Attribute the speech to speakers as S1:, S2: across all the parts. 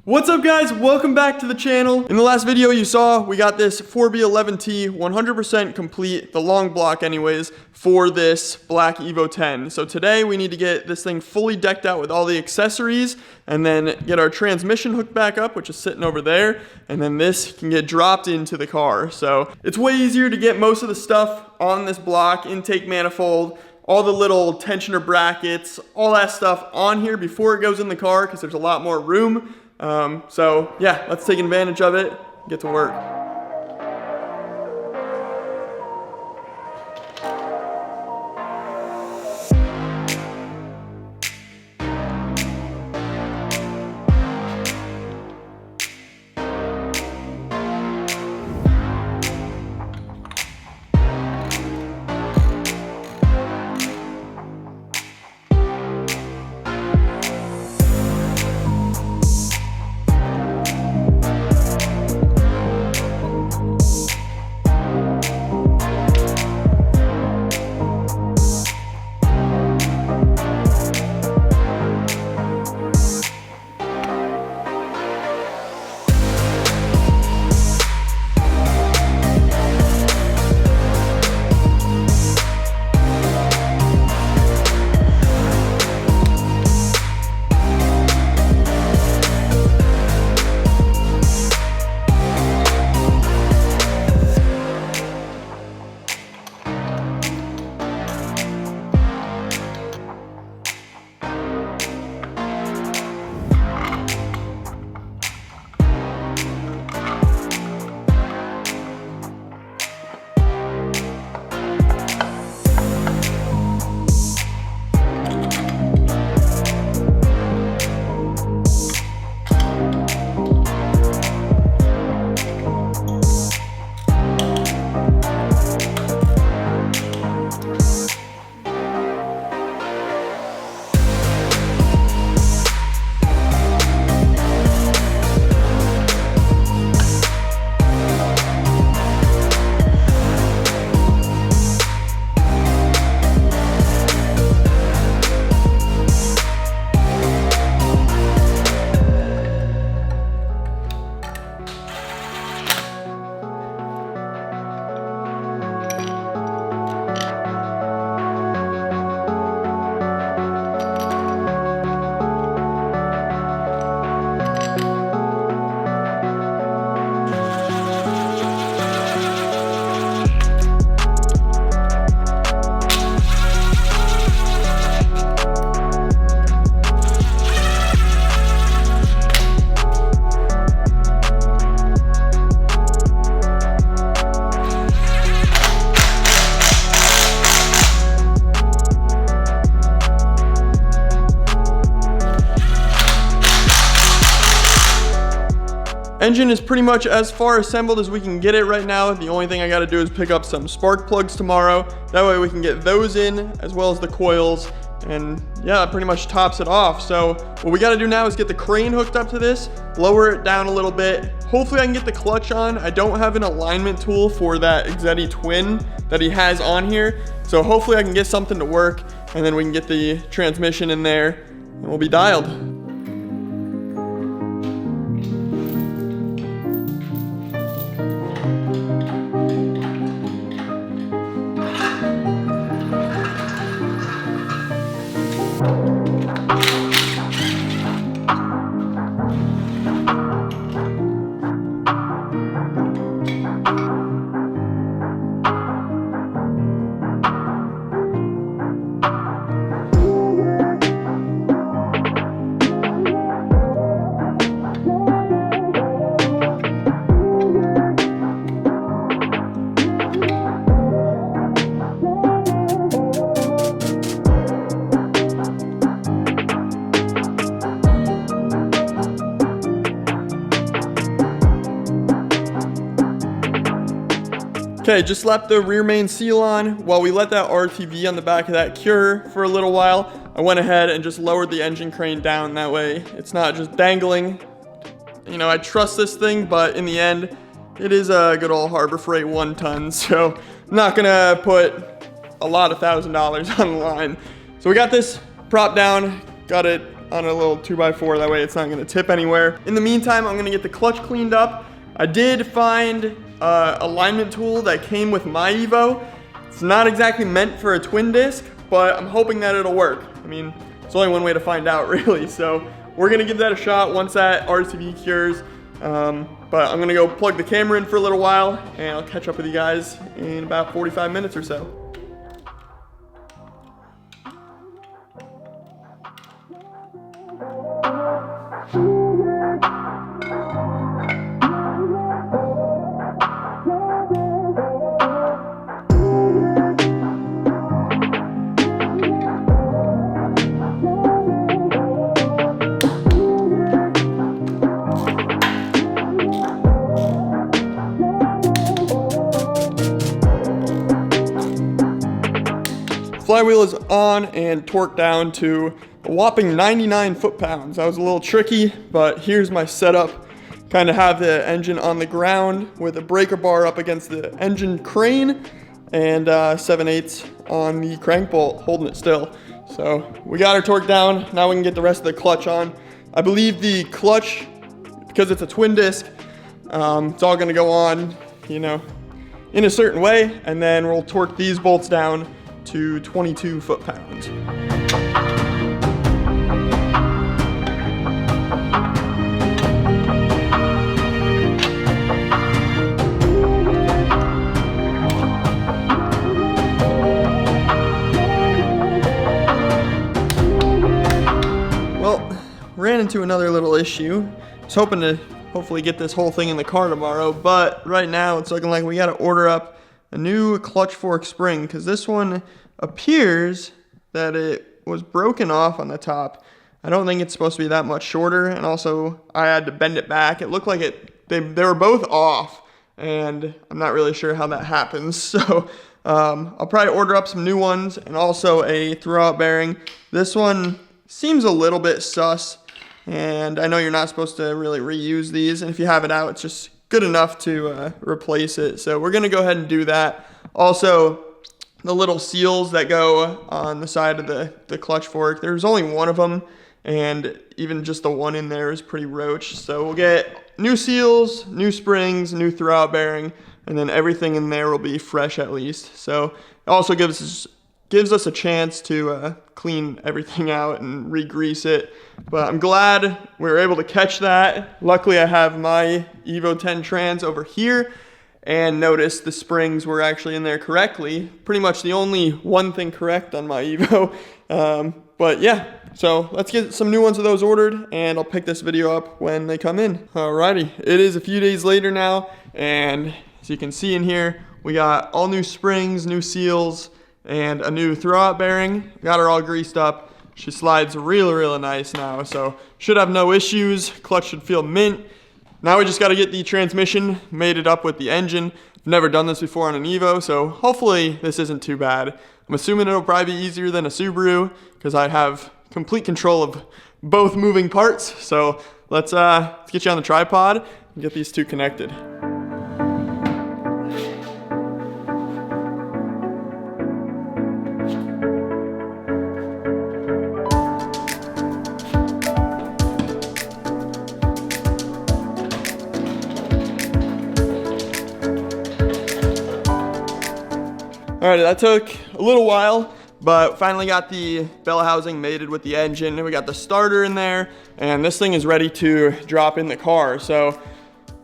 S1: What's up guys, welcome back to the channel. In the last video you saw, we got this 4B11T 100% complete, the long block anyways, for this black Evo 10. So today we need to get this thing fully decked out with all the accessories and then get our transmission hooked back up, which is sitting over there. And then this can get dropped into the car. So it's way easier to get most of the stuff on this block, intake manifold, all the little tensioner brackets, all that stuff on here before it goes in the car because there's a lot more room. So yeah, let's take advantage of it, get to work. Engine is pretty much as far assembled as we can get it right now. The only thing I got to do is pick up some spark plugs tomorrow. That way we can get those in as well as the coils. And yeah, that pretty much tops it off. So what we got to do now is get the crane hooked up to this, lower it down a little bit. Hopefully I can get the clutch on. I don't have an alignment tool for that Exetti twin that he has on here. So hopefully I can get something to work and then we can get the transmission in there and we'll be dialed. Okay, just slapped the rear main seal on. While we let that RTV on the back of that cure for a little while, I went ahead and just lowered the engine crane down. That way it's not just dangling. You know, I trust this thing, but in the end, it is a good old Harbor Freight 1 ton, so I'm not gonna put a lot of $1,000s on the line. So we got this prop down, got it on a little 2x4. That way it's not gonna tip anywhere. In the meantime, I'm gonna get the clutch cleaned up. I did find a alignment tool that came with my Evo. It's not exactly meant for a twin disc, but I'm hoping that it'll work. I mean, it's only one way to find out, really. So we're gonna give that a shot once that RTV cures. But I'm gonna go plug the camera in for a little while, and I'll catch up with you guys in about 45 minutes or so. Flywheel is on and torqued down to a whopping 99 foot-pounds. That was a little tricky, but here's my setup. Kind of have the engine on the ground with a breaker bar up against the engine crane and 7/8 on the crank bolt holding it still. So we got our torque down. Now we can get the rest of the clutch on. I believe the clutch, because it's a twin disc, it's all gonna go on, you know, in a certain way, and then we'll torque these bolts down to 22 foot-pounds. Well, ran into another little issue. I was hoping to hopefully get this whole thing in the car tomorrow, but right now it's looking like we gotta order up a new clutch fork spring, because this one appears that it was broken off on the top. I don't think it's supposed to be that much shorter, and also I had to bend it back. It looked like they were both off, and I'm not really sure how that happens. So I'll probably order up some new ones, and also a throwout bearing. This one seems a little bit sus, and I know you're not supposed to really reuse these, and if you have it out, it's just good enough to replace it. So we're gonna go ahead and do that. Also, the little seals that go on the side of the clutch fork, there's only one of them, and even just the one in there is pretty roached. So we'll get new seals, new springs, new throwout bearing, and then everything in there will be fresh at least. So it also gives us a chance to clean everything out and re-grease it. But I'm glad we were able to catch that. Luckily I have my Evo 10 trans over here, and notice the springs were actually in there correctly. Pretty much the only one thing correct on my Evo. But yeah, so let's get some new ones of those ordered, and I'll pick this video up when they come in. Alrighty, it is a few days later now, and as you can see in here, we got all new springs, new seals, and a new throwout bearing. Got her all greased up. She slides really nice now, so should have no issues. Clutch should feel mint. Now we just got to get the transmission mated up with the engine. I've never done this before on an Evo, so hopefully this isn't too bad. I'm assuming it'll probably be easier than a Subaru, because I have complete control of both moving parts. So let's get you on the tripod and get these two connected. Alright, that took a little while, but finally got the bell housing mated with the engine. We got the starter in there, and this thing is ready to drop in the car. So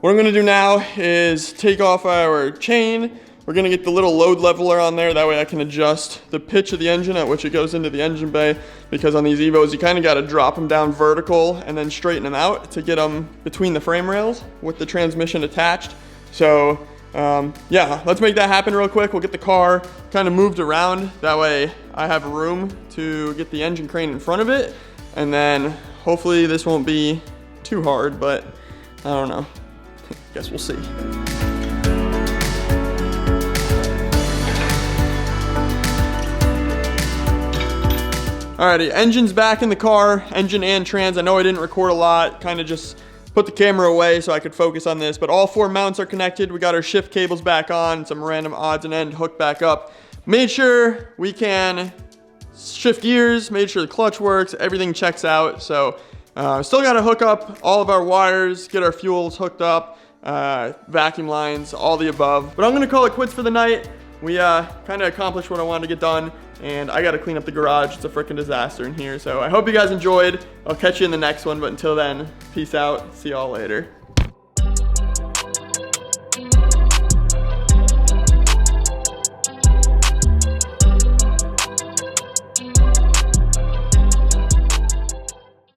S1: what I'm gonna do now is take off our chain. We're gonna get the little load leveler on there. That way I can adjust the pitch of the engine at which it goes into the engine bay, because on these Evos, you kind of got to drop them down vertical and then straighten them out to get them between the frame rails with the transmission attached. So yeah, let's make that happen real quick. We'll get the car kind of moved around. That way I have room to get the engine crane in front of it. And then hopefully this won't be too hard, but I don't know. Guess we'll see. Alrighty, engine's back in the car, engine and trans. I know I didn't record a lot, kind of just put the camera away so I could focus on this, but all four mounts are connected. We got our shift cables back on, some random odds and ends hooked back up. Made sure we can shift gears, made sure the clutch works, everything checks out. So still got to hook up all of our wires, get our fuels hooked up, vacuum lines, all the above. But I'm gonna call it quits for the night. We kind of accomplished what I wanted to get done, and I got to clean up the garage. It's a freaking disaster in here. So I hope you guys enjoyed. I'll catch you in the next one, but until then, peace out. See y'all later.